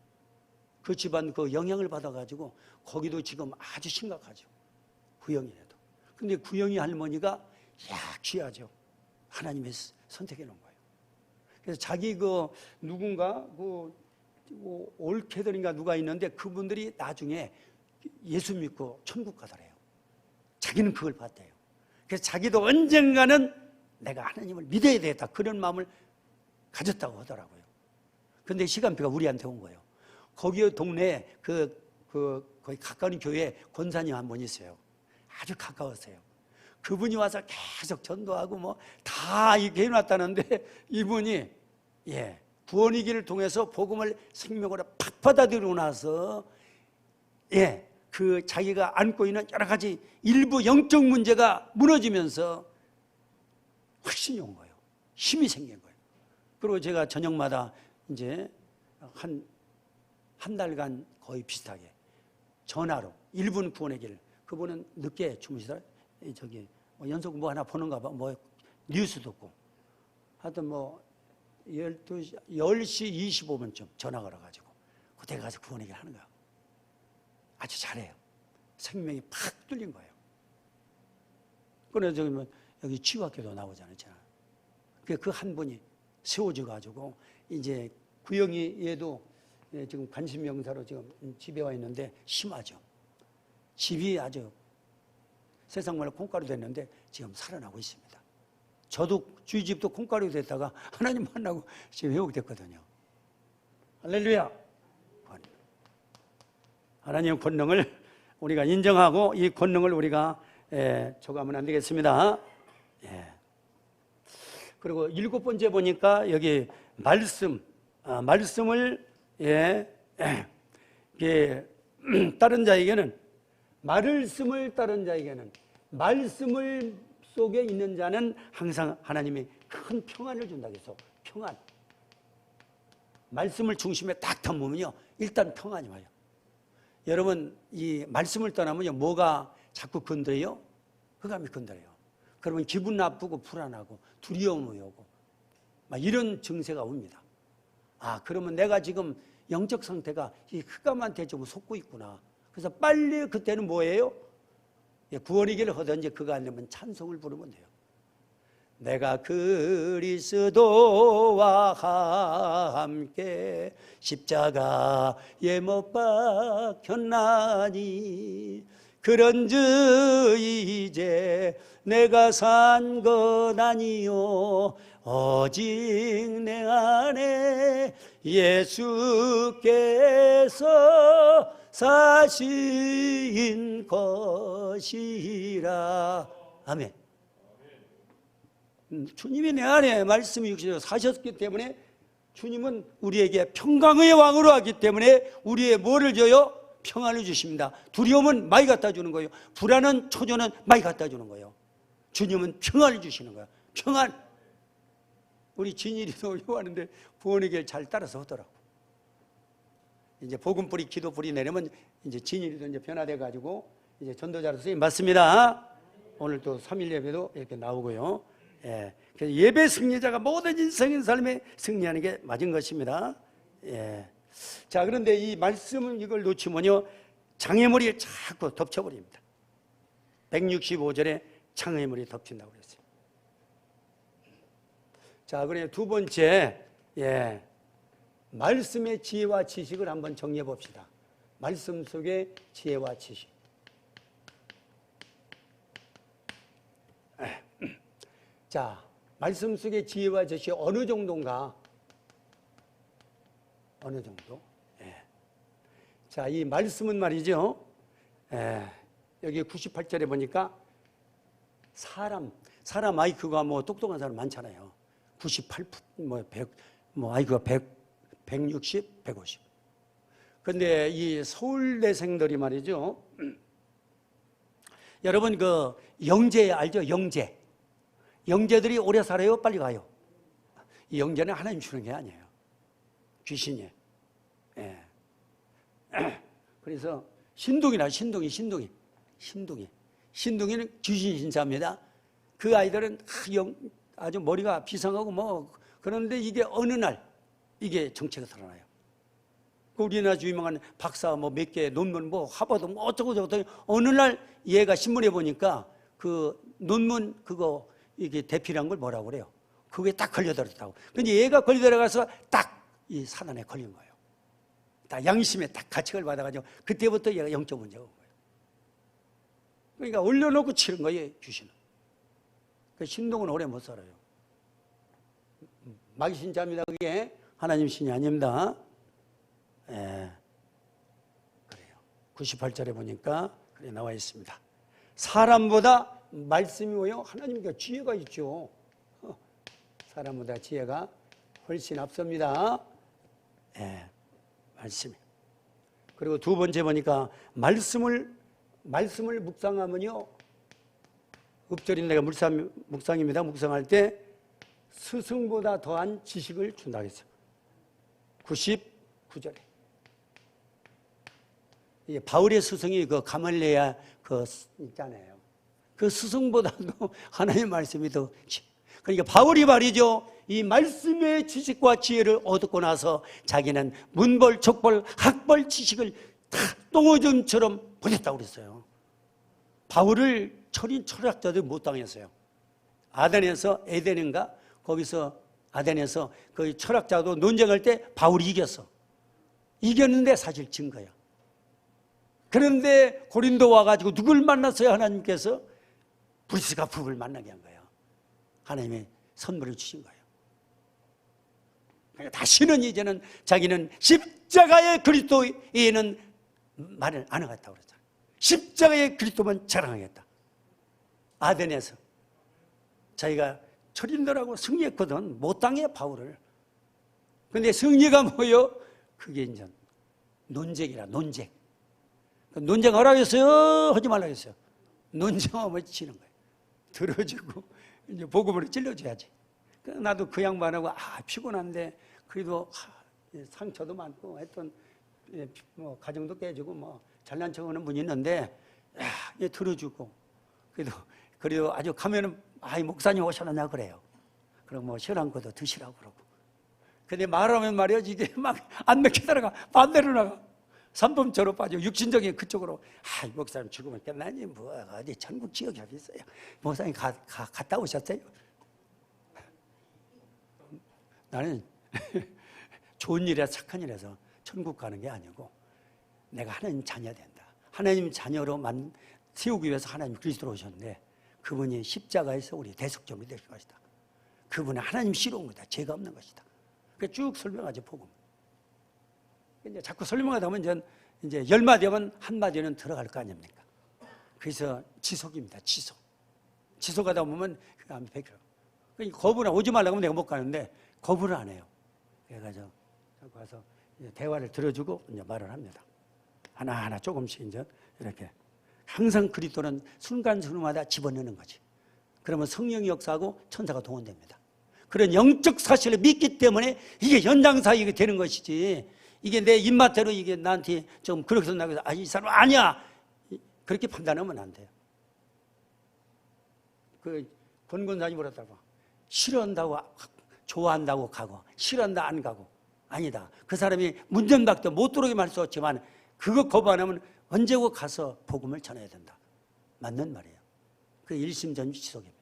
그 집안 그 영향을 받아가지고 거기도 지금 아주 심각하죠. 구영이라도. 근데 구영이 할머니가 귀하죠. 하나님이 선택해 놓은 거예요. 그래서 자기 그 누군가 올케들인가 누가 있는데 그분들이 나중에 예수 믿고 천국 가더래요. 자기는 그걸 봤대요. 그래서 자기도 언젠가는 내가 하나님을 믿어야 되겠다, 그런 마음을 가졌다고 하더라고요. 근데 시간표가 우리한테 온 거예요. 거기 동네에 거기 가까운 교회에 권사님 한 분 있어요. 아주 가까웠어요. 그분이 와서 계속 전도하고 뭐 다 이렇게 해놨다는데 이분이 구원의 길을 통해서 복음을 생명으로 팍 받아들이고 나서 그 자기가 안고 있는 여러 가지 일부 영적 문제가 무너지면서 확신이 온 거예요. 힘이 생긴 거예요. 그리고 제가 저녁마다 이제 한 달간 거의 비슷하게 전화로 1분 구원의 길, 그분은 늦게 주무시더라. 저기 연속 뭐 하나 보는가 봐. 뭐 뉴스 듣고 하여튼 뭐 10시 25분쯤 전화 걸어가지고 그때 가서 구원의 길 하는 거야. 아주 잘해요. 생명이 팍 뚫린 거예요. 그래서 여기 치유학교도 나오잖아요. 그 한 분이 세워져가지고 이제 구영이 얘도 지금 관심명사로 지금 집에 와 있는데 심하죠. 집이 아주 세상 말로 콩가루 됐는데 지금 살아나고 있습니다. 저도 주위 집도 콩가루 됐다가 하나님 만나고 지금 회복됐거든요. 할렐루야. 하나님의 권능을 우리가 인정하고 이 권능을 우리가 저거하면 안 되겠습니다. 그리고 7번째 보니까 여기 말씀을 따른 자에게는, 말씀을 따른 자에게는, 말씀을 속에 있는 자는 항상 하나님이 큰 평안을 준다고 해서 평안. 말씀을 중심에 딱 담으면요 일단 평안이 와요. 여러분 이 말씀을 떠나면요 뭐가 자꾸 건드려요? 흑암이 건드려요. 그러면 기분 나쁘고 불안하고 두려움이 오고 막 이런 증세가 옵니다. 그러면 내가 지금 영적 상태가 이 흑암한테 좀 속고 있구나. 그래서 빨리 그때는 뭐예요? 구원의 길을 하든지 그거 안 되면 찬송을 부르면 돼요. 내가 그리스도와 함께 십자가에 못 박혔나니 그런즉 이제 내가 산 것 아니요 오직 내 안에 예수께서 사신 것이라. 아멘. 주님이 내 안에 말씀이 육신으로 사셨기 때문에 주님은 우리에게 평강의 왕으로 하기 때문에 우리의 뭐를 줘요? 평안을 주십니다. 두려움은 많이 갖다 주는 거예요. 불안은 초조는 많이 갖다 주는 거예요. 주님은 평안을 주시는 거예요. 평안. 우리 진일이도 요하는데 부모에게 잘 따라서 하더라고. 이제 복음뿌리 기도뿌리 내려면 이제 진일이도 이제 변화돼 가지고 이제 전도자로 쓰임 맞습니다. 오늘 또 3일 예배도 이렇게 나오고요. 예. 그래서 예배 승리자가 모든 인생의 삶에 승리하는 게 맞은 것입니다. 예. 자, 그런데 이 말씀은 이걸 놓치면요, 장애물이 자꾸 덮쳐버립니다. 165절에 장애물이 덮친다고 그랬어요. 자, 그래 두 번째, 예. 말씀의 지혜와 지식을 한번 정리해 봅시다. 말씀 속의 지혜와 지식. 자, 말씀 속의 지혜와 지식이 어느 정도인가? 어느 정도? 예. 자, 이 말씀은 말이죠. 예. 여기 98절에 보니까 사람 IQ가 뭐 똑똑한 사람 많잖아요. 98, 뭐 100, 뭐 IQ가 160, 150. 근데 이 서울대생들이 말이죠. 여러분 그 영재 알죠? 영재들이 오래 살아요? 빨리 가요? 이 영재는 하나님 주는 게 아니에요. 귀신이에요. 예. 그래서 신동이는 귀신 신사입니다. 그 아이들은 아주 머리가 비상하고 뭐 그런데 이게 어느 날 이게 정체가 드러나요. 우리나라 유명한 박사 뭐 몇 개 논문 뭐 하버드 뭐 어쩌고 저쩌고 어느 날 얘가 신문에 보니까 그 논문 그거 이게 대필한 걸 뭐라고 그래요? 그게 딱 걸려들었다고. 근데 얘가 걸려들어가서 딱 이 사단에 걸린 거예요. 딱 양심에 딱 가책을 받아가지고 그때부터 얘가 영적 문제가 온 거예요. 그러니까 올려놓고 치는 거예요, 귀신은. 그 신동은 오래 못 살아요. 마귀 신자입니다. 그게 하나님 신이 아닙니다. 예. 그래요. 98절에 보니까 그래 나와 있습니다. 사람보다 말씀이 뭐요? 하나님께 지혜가 있죠. 사람보다 지혜가 훨씬 앞섭니다. 예. 말씀이. 그리고 두 번째 보니까 말씀을 묵상하면요. 읍절인 내가 묵상입니다. 묵상할 때 스승보다 더한 지식을 준다고 했어요. 99절에. 바울의 스승이 그 가말레야 그 있잖아요. 그 스승보다도 하나님의 말씀이 더. 그러니까 바울이 말이죠. 이 말씀의 지식과 지혜를 얻고 나서 자기는 문벌, 족벌, 학벌 지식을 다 똥오줌처럼 보냈다고 그랬어요. 바울을 철학자들이 못 당했어요. 에덴인가? 거기서 아덴에서 그 철학자도 논쟁할 때 바울이 이겼어. 이겼는데 사실 진 거야. 그런데 고린도 와가지고 누굴 만났어요? 하나님께서 브리스가 북을 만나게 한 거예요. 하나님의 선물을 주신 거예요. 그러니까 다시는 이제는 자기는 십자가의 그리스도에는 말을 안 하겠다고 그랬잖아요. 십자가의 그리스도만 자랑하겠다. 아덴에서 자기가 철인들하고 승리했거든. 못 당해 바울을. 근데 승리가 뭐예요? 그게 이제 논쟁이라 논쟁. 논쟁 하라고 했어요? 하지 말라고 했어요? 논쟁하면 치는 거예요. 들어주고 이제 복음으로 찔러줘야지. 나도 그 양반하고 피곤한데 그래도 상처도 많고 했던 뭐 가정도 깨지고 뭐 잘난 척하는 분이 있는데 얘 들어주고 그래도 아주 가면은 목사님 오셨느냐 그래요. 그럼 뭐 시원한 것도 드시라고 그러고. 근데 말하면 말이야 이게 막 안 먹히다가 반대로 나가. 삼범처로 빠져 육신적인 그쪽으로. 목사님 죽으면 끝나니 뭐 어디 천국 지역이 어디 있어요. 목사님 갔다 오셨어요? 나는 좋은 일이라 착한 일에서 천국 가는 게 아니고 내가 하나님 자녀 된다. 하나님 자녀로 세우기 위해서 하나님 그리스도로 오셨는데 그분이 십자가에서 우리 대속점이 될 것이다. 그분은 하나님 씨로 온 거다. 죄가 없는 것이다. 그러니까 쭉 설명하죠, 복음. 이제 자꾸 설명하다 보면 이제 10마디 하면 한마디는 들어갈 거 아닙니까? 그래서 지속입니다, 지속. 지속하다 보면 그 다음에 100km. 그러니까 거부나 오지 말라고 하면 내가 못 가는데 거부를 안 해요. 그래가지고 와서 이제 대화를 들어주고 이제 말을 합니다. 하나하나 조금씩 이제 이렇게. 항상 그리스도는 순간순간마다 집어넣는 거지. 그러면 성령이 역사하고 천사가 동원됩니다. 그런 영적 사실을 믿기 때문에 이게 연장사역이 되는 것이지, 이게 내 입맛대로 이게 나한테 좀 그렇게 쓴다고 해서 이 사람 아니야, 그렇게 판단하면 안 돼요. 그 권권사님 그러더라고. 싫어한다고 좋아한다고 가고, 싫어한다 안 가고. 아니다. 그 사람이 문전박도 못 들어오게 할 수 없지만 그거 거부하면 언제고 가서 복음을 전해야 된다. 맞는 말이에요. 그 일심전지속입니다.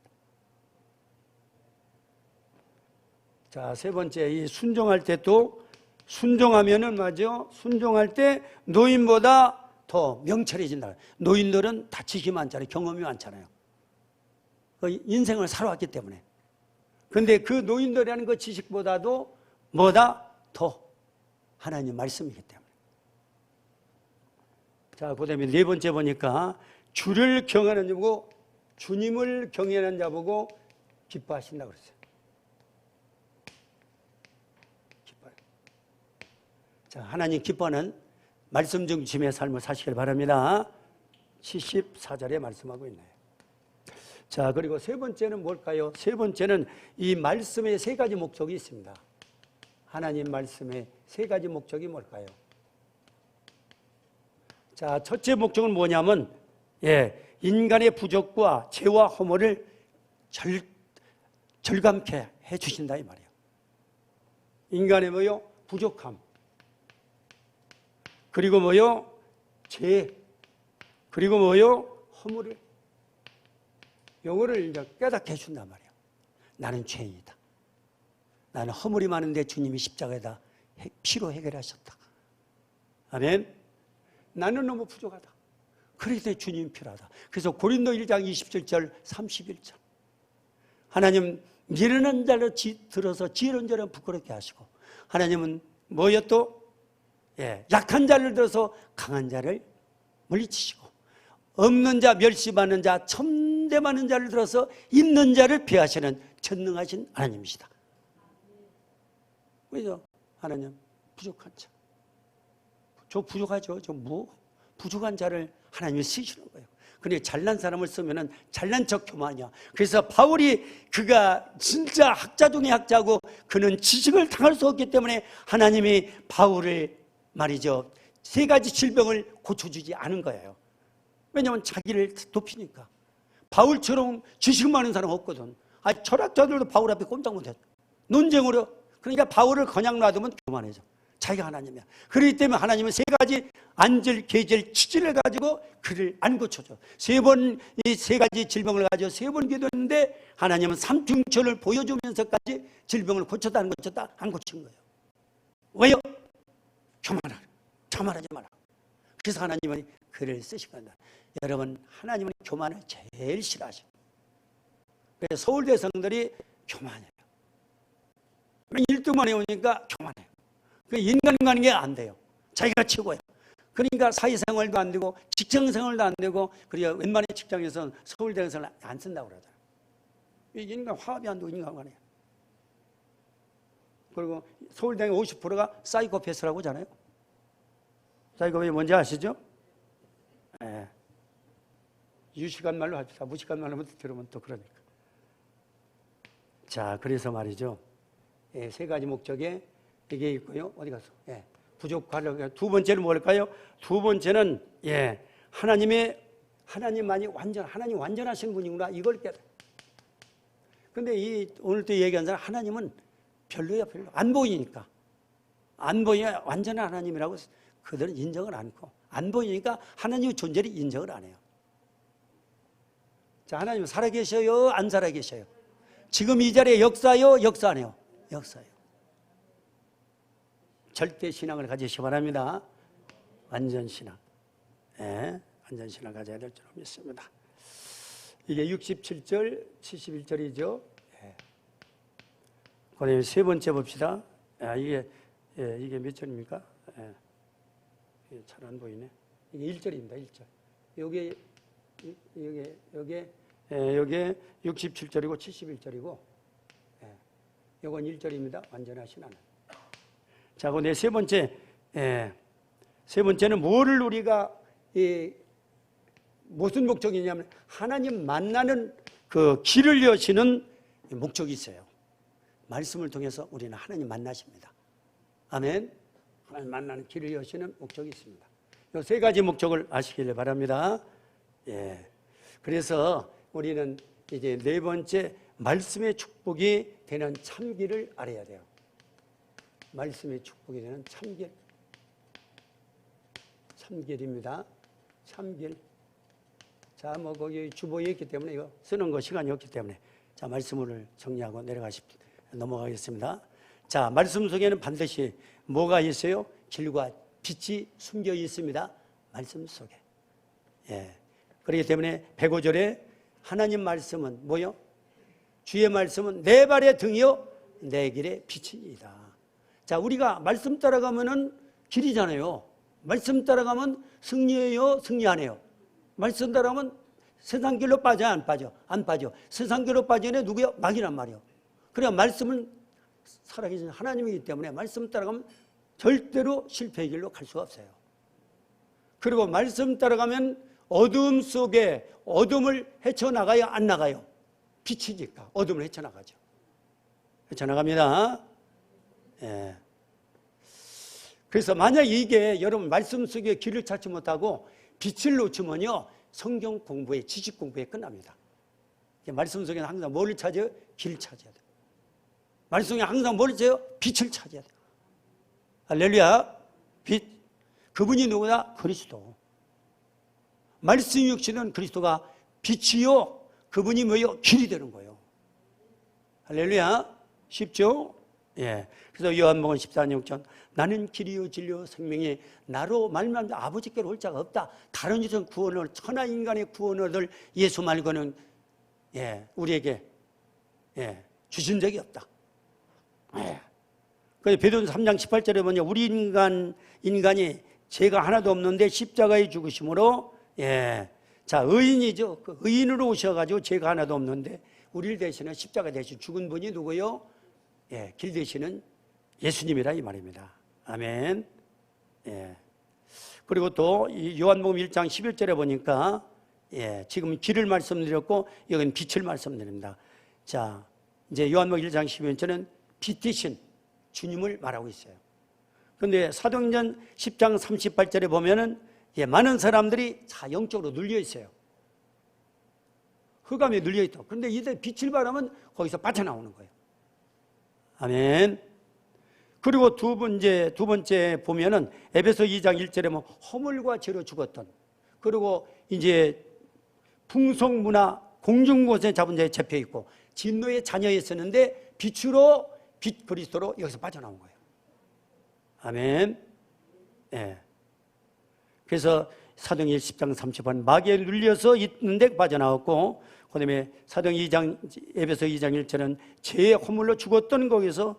자, 세 번째, 이 순종할 때 또 순종하면은 맞죠? 순종할 때 노인보다 더 명철해진다. 노인들은 다치기 많잖아요. 경험이 많잖아요. 그 인생을 살아왔기 때문에. 그런데 그 노인들이라는 그 지식보다도 뭐다? 더 하나님 말씀이기 때문에. 자, 그 다음에 네 번째 보니까 주를 경외하는 자 보고 주님을 경외하는 자 보고 기뻐하신다고 그랬어요. 기뻐요. 자, 하나님 기뻐하는 말씀 중심의 삶을 사시길 바랍니다. 74절에 말씀하고 있네요. 자, 그리고 세 번째는 뭘까요? 세 번째는 이 말씀의 세 가지 목적이 있습니다. 하나님 말씀의 세 가지 목적이 뭘까요? 자, 첫째 목적은 뭐냐면, 인간의 부족과 죄와 허물을 절감케 해 주신다 이 말이에요. 인간의 뭐요? 부족함. 그리고 뭐요? 죄. 그리고 뭐요? 허물을. 요거를 이제 깨닫게 해준단 말이에요. 나는 죄인이다. 나는 허물이 많은데 주님이 십자가에다 피로 해결하셨다. 아멘. 나는 너무 부족하다. 그래서 주님이 필요하다. 그래서 고린도 1장 27절 31절 하나님 미련한 자를 들어서 지혜로운 자를 부끄럽게 하시고, 하나님은 뭐요 또? 약한 자를 들어서 강한 자를 물리치시고, 없는 자 멸시받는 자 천대받는 자를 들어서 있는 자를 피하시는 전능하신 하나님이시다. 왜죠? 하나님 부족한 자, 저 부족하죠. 저 부족한 자를 하나님이 쓰시는 거예요. 근데 잘난 사람을 쓰면은 잘난 척 교만이야. 그래서 바울이 그가 진짜 학자 중에 학자고 그는 지식을 당할 수 없기 때문에 하나님이 바울을 말이죠, 세 가지 질병을 고쳐주지 않은 거예요. 왜냐하면 자기를 높이니까. 바울처럼 지식 많은 사람 없거든. 철학자들도 바울 앞에 꼼짝 못해. 논쟁으로. 그러니까 바울을 그냥 놔두면 교만해져. 자기가 하나님이야. 그렇기 때문에 하나님은 세 가지 안절, 계절, 치질을 가지고 그를 안 고쳐줘. 이 세 가지 질병을 가지고 세 번 기도했는데 하나님은 삼중천을 보여주면서까지 질병을 고쳤다 안 고쳤다? 안 고친 거예요. 왜요? 교만하라. 교만하지 마라. 그래서 하나님은 그를 쓰신 거다. 여러분, 하나님은 교만을 제일 싫어하셔. 그래서 서울대 성들이 교만해요. 1등만 해오니까 교만해요. 인간관계 안 돼요. 자기가 최고예요. 그러니까 사회생활도 안 되고 직장생활도 안 되고, 그리고 웬만한 직장에서는 서울대에서는 안 쓴다고 그러더라고요. 인간 화합이 안 되고 인간관계예요. 그리고 서울대의 50%가 사이코패스라고 하잖아요. 사이코패스 뭔지 아시죠? 유식한 말로 합시다. 무식한 말로 들으면 또 그러니까. 자, 그래서 말이죠. 세 가지 목적에 이게 있고요. 어디 갔어? 부족하려고. 두 번째는 뭘까요? 두 번째는 하나님만이 하나님 완전하신 분이구나. 이걸 깨달아. 근데 오늘 또 얘기한 사람 하나님은 별로야, 별로. 안 보이니까. 안 보이야 완전한 하나님이라고 그들은 인정을 않고, 안 보이니까 하나님의 존재를 인정을 안 해요. 자, 하나님은 살아계셔요? 안 살아계셔요? 지금 이 자리에 역사요? 역사 안 해요? 역사요. 절대 신앙을 가지시기 바랍니다. 완전 신앙. 완전 신앙 가져야 될 줄 믿습니다. 이게 67절, 71절이죠. 그다음에 세 번째 봅시다. 이게 몇 절입니까? 잘 안 보이네. 이게 1절입니다. 1절. 요게 67절이고 71절이고, 요건 1절입니다. 완전하신 하나님. 자, 그런데 세 번째는 뭐를 우리가 무슨 목적이냐면 하나님 만나는 그 길을 여시는 목적이 있어요. 말씀을 통해서 우리는 하나님 만나십니다. 아멘. 하나님 만나는 길을 여시는 목적이 있습니다. 이 세 가지 목적을 아시길 바랍니다. 예. 그래서 우리는 이제 네 번째 말씀의 축복이 되는 참길을 알아야 돼요. 말씀의 축복이 되는 참길. 참길입니다. 참길. 자, 뭐 거기 주보에 있기 때문에 이거 쓰는 거 시간이 없기 때문에 자, 말씀을 정리하고 넘어가겠습니다. 자, 말씀 속에는 반드시 뭐가 있어요? 길과 빛이 숨겨 있습니다. 말씀 속에. 예. 그렇기 때문에 105절에 하나님 말씀은 뭐요? 주의 말씀은 내 발의 등이요 내 길의 빛이니이다. 자, 우리가 말씀 따라가면은 길이잖아요. 말씀 따라가면 승리해요, 승리 안 해요? 말씀 따라가면 세상 길로 빠져, 안 빠져? 안 빠져. 세상 길로 빠지는 누구요? 마귀란 말이요. 그래야 말씀은 살아계신 하나님이기 때문에 말씀 따라가면 절대로 실패의 길로 갈 수가 없어요. 그리고 말씀 따라가면 어둠 속에 어둠을 헤쳐나가요, 안 나가요? 빛이니까 어둠을 헤쳐나가죠. 헤쳐나갑니다. 예. 그래서 만약 이게 여러분 말씀 속에 길을 찾지 못하고 빛을 놓치면요 성경 공부에 지식 공부에 끝납니다. 말씀 속에는 항상 뭘 찾아요? 길을 찾아야 돼요. 말씀 속에 항상 뭘 찾아요? 빛을 찾아야 돼요. 할렐루야. 빛. 그분이 누구다? 그리스도. 말씀 육신은 그리스도가 빛이요 그분이 뭐예요? 길이 되는 거예요. 할렐루야. 쉽죠? 예. 그래서 요한복음 14장 6절 나는 길이요 진리요 생명이 나로 말미암아 아버지께로 올 자가 없다. 다른 이상 구원을 천하 인간의 구원을 얻을 예수 말고는 우리에게 주신 적이 없다. 그래서 베드로전서 3장 18절에 보면 우리 인간이 죄가 하나도 없는데 십자가에 죽으심으로 자 의인이죠. 그 의인으로 오셔가지고 죄가 하나도 없는데 우리를 대신에 십자가 대신 죽은 분이 누구요? 길 대신은 예수님이라 이 말입니다. 아멘. 그리고 또 요한복음 1장 11절에 보니까 지금 길을 말씀드렸고 여기는 빛을 말씀드립니다. 자, 이제 요한복음 1장 11절은 빛 대신 주님을 말하고 있어요. 그런데 사도행전 10장 38절에 보면은 많은 사람들이 자 영적으로 눌려 있어요. 흑암에 눌려 있다. 그런데 이때 빛을 바라면 거기서 빠져나오는 거예요. 아멘. 그리고 두 번째 보면은 에베소 2장 1절에 뭐 허물과 죄로 죽었던 그리고 이제 풍속문화 공중곳에 잡은 자에 잡혀 있고 진노의 자녀였었는데 빛으로 빛 그리스도로 여기서 빠져나온 거예요. 아멘. 그래서 사도행전 10장 30번 마귀에 눌려서 있는데 빠져나왔고 그다음에 사도행전 에베소 2장 1절은 죄의 허물로 죽었던 거기서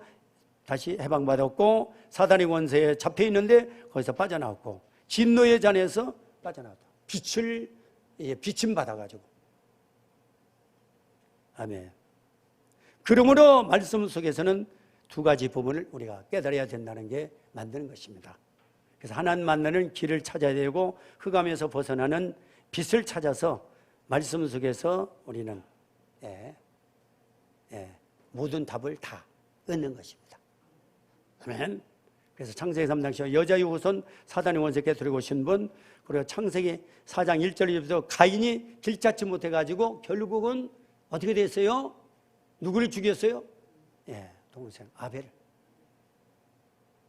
다시 해방받았고 사단의 권세에 잡혀 있는데 거기서 빠져나왔고 진노의 잔에서 빠져나왔다. 빛을 비침 받아가지고. 아멘. 그러므로 말씀 속에서는 두 가지 부분을 우리가 깨달아야 된다는 게 만드는 것입니다. 그래서 하나님 만나는 길을 찾아야 되고 흑암에서 벗어나는 빛을 찾아서 말씀 속에서 우리는 모든 답을 다 얻는 것입니다. 아멘. 그래서 창세기 3장 10절 여자의 후손 사단의 원수께 들고 오신 분 그리고 창세기 4장 1절부터 가인이 길 찾지 못해가지고 결국은 어떻게 됐어요? 누구를 죽였어요? 동생 아벨.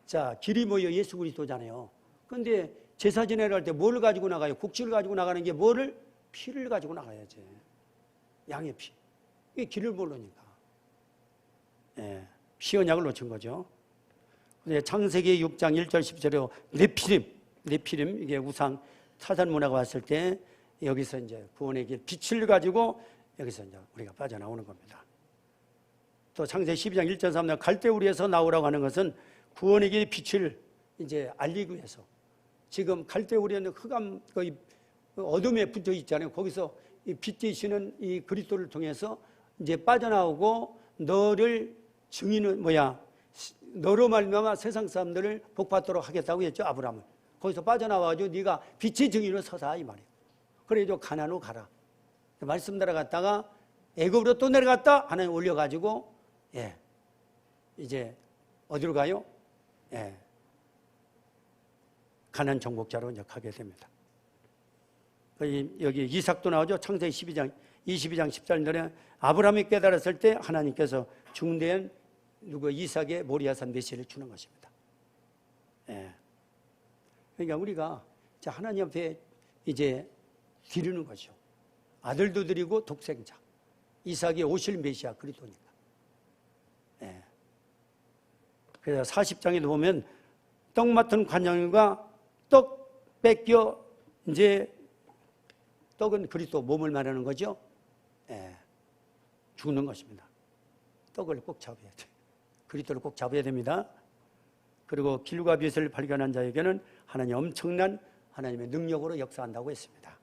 자, 길이 뭐예요? 예수 그리스도잖아요. 그런데 제사 지내러 갈 때 뭘 가지고 나가요? 곡식을 가지고 나가는 게 뭐를? 피를 가지고 나가야지. 양의 피. 이게 길을 모르니까. 피 언약을 놓친 거죠. 창세기 6장 1절 10절에 네피림 이게 우상 사단 문화가 왔을 때 여기서 이제 구원의 길 빛을 가지고 여기서 이제 우리가 빠져나오는 겁니다. 또 창세기 12장 1절 3절 갈대우리에서 나오라고 하는 것은 구원의 길 빛을 이제 알리기 위해서 지금 갈대우리에는 흑암 거의 어둠에 붙어 있잖아요. 거기서 빛 되시는 이 그리스도를 통해서 이제 빠져나오고 너를 증인은 너로 말미암아 세상 사람들을 복받도록 하겠다고 했죠. 아브라함은 거기서 빠져나와가지고 네가 빛의 증인으로 서사 이 말이에요. 그래가지고 가나안으로 가라 말씀 따라갔다가 애굽으로 또 내려갔다 하나님 올려가지고 이제 어디로 가요? 가나안 정복자로 이제 가게 됩니다. 여기 이삭도 나오죠. 창세기 22장 14절에 아브라함이 깨달았을 때 하나님께서 중대한 이삭의 모리아산 메시를 주는 것입니다. 그러니까 우리가 하나님 앞에 이제 드리는 거죠. 아들도 드리고 독생자. 이삭이 오실 메시아 그리스도니까. 그래서 40장에도 보면 떡 맡은 관장님과 떡 뺏겨 이제 떡은 그리스도 몸을 말하는 거죠. 죽는 것입니다. 떡을 꼭 잡아야 돼. 그리스도를 꼭 잡아야 됩니다. 그리고 길과 빛을 발견한 자에게는 하나님 엄청난 하나님의 능력으로 역사한다고 했습니다.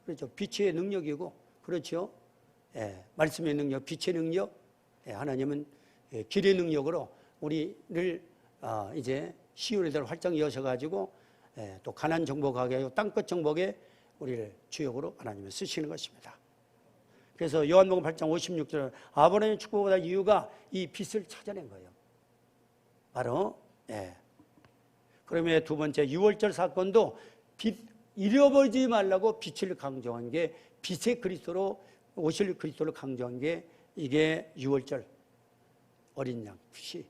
그렇죠. 빛의 능력이고 그렇죠. 말씀의 능력, 빛의 능력, 하나님은 길의 능력으로 우리를 이제 시온에들 활짝 여셔가지고 또 가나안 정복하게 하고 땅끝 정복에 우리를 주역으로 하나님을 쓰시는 것입니다. 그래서 요한복음 8장 56절 아브라함의 축복보다 이유가 이 빛을 찾아낸 거예요. 바로 그러면 두 번째 6월절 사건도 빛 잃어버리지 말라고 빛을 강조한 게 빛의 그리스도로 오실 그리스도를 강조한 게 이게 6월절 어린 양 푸시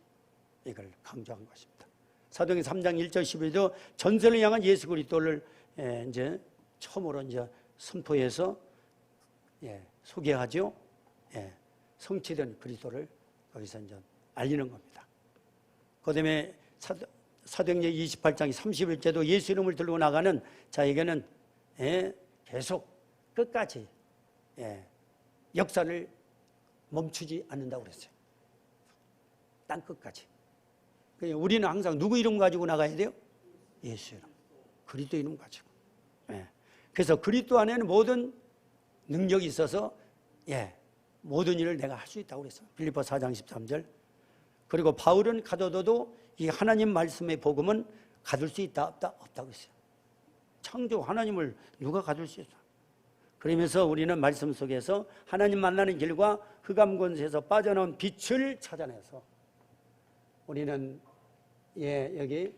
이걸 강조한 것입니다. 사도행전 3장 1절 12절 전세를 향한 예수 그리스도를 이제 처음으로 이제 선포해서 소개하죠. 성취된 그리스도를 거기서 이제 알리는 겁니다. 그다음에 사도행전 28장 31절도 예수 이름을 들고 나가는 자에게는 계속 끝까지 역사를 멈추지 않는다고 그랬어요. 땅 끝까지. 우리는 항상 누구 이름 가지고 나가야 돼요? 예수 이름. 그리스도 이름 가지고. 그래서 그리스도 안에는 모든 능력이 있어서 모든 일을 내가 할 수 있다고 그랬어요. 빌립보 4장 13절. 그리고 바울은 가둬둬도 이 하나님 말씀의 복음은 가둘 수 있다 없다 없다고 했어요. 창조 하나님을 누가 가둘 수 있어? 그러면서 우리는 말씀 속에서 하나님 만나는 길과 흑암 권세에서 빠져나온 빛을 찾아내서 우리는 여기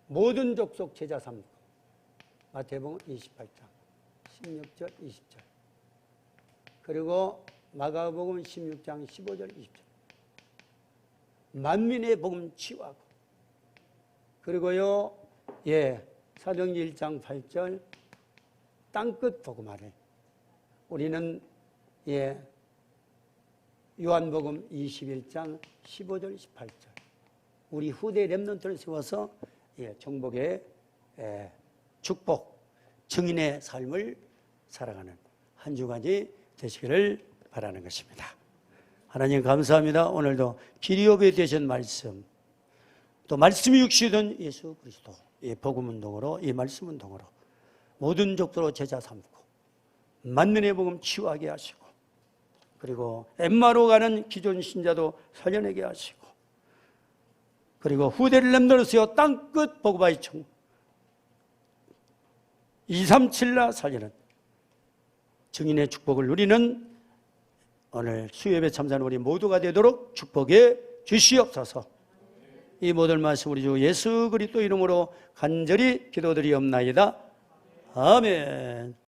모든 족속 제자 삼고 마태복음 28장 16절 20절 그리고 마가복음 16장 15절 20절 만민의 복음 치유하고 그리고요 사도행전 1장 8절 땅끝 복음하래. 우리는 요한복음 21장 15절 18절 우리 후대 렘넌트를 세워서 정복의 축복 증인의 삶을 살아가는 한 주간이 되시기를 바라는 것입니다. 하나님 감사합니다. 오늘도 길이오베 되신 말씀 또 말씀이 육시된 예수 그리스도 이 복음 운동으로 이 말씀 운동으로 모든 족도로 제자 삼고 만민의 복음 치유하게 하시고 그리고 엠마로 가는 기존 신자도 살려내게 하시고 그리고 후대를 렘넌트여 땅끝 복음의 청 237나 살리는 증인의 축복을 누리는 오늘 수요예배 참사는 우리 모두가 되도록 축복해 주시옵소서. 이 모든 말씀 우리 주 예수 그리스도 이름으로 간절히 기도드리옵나이다. 아멘.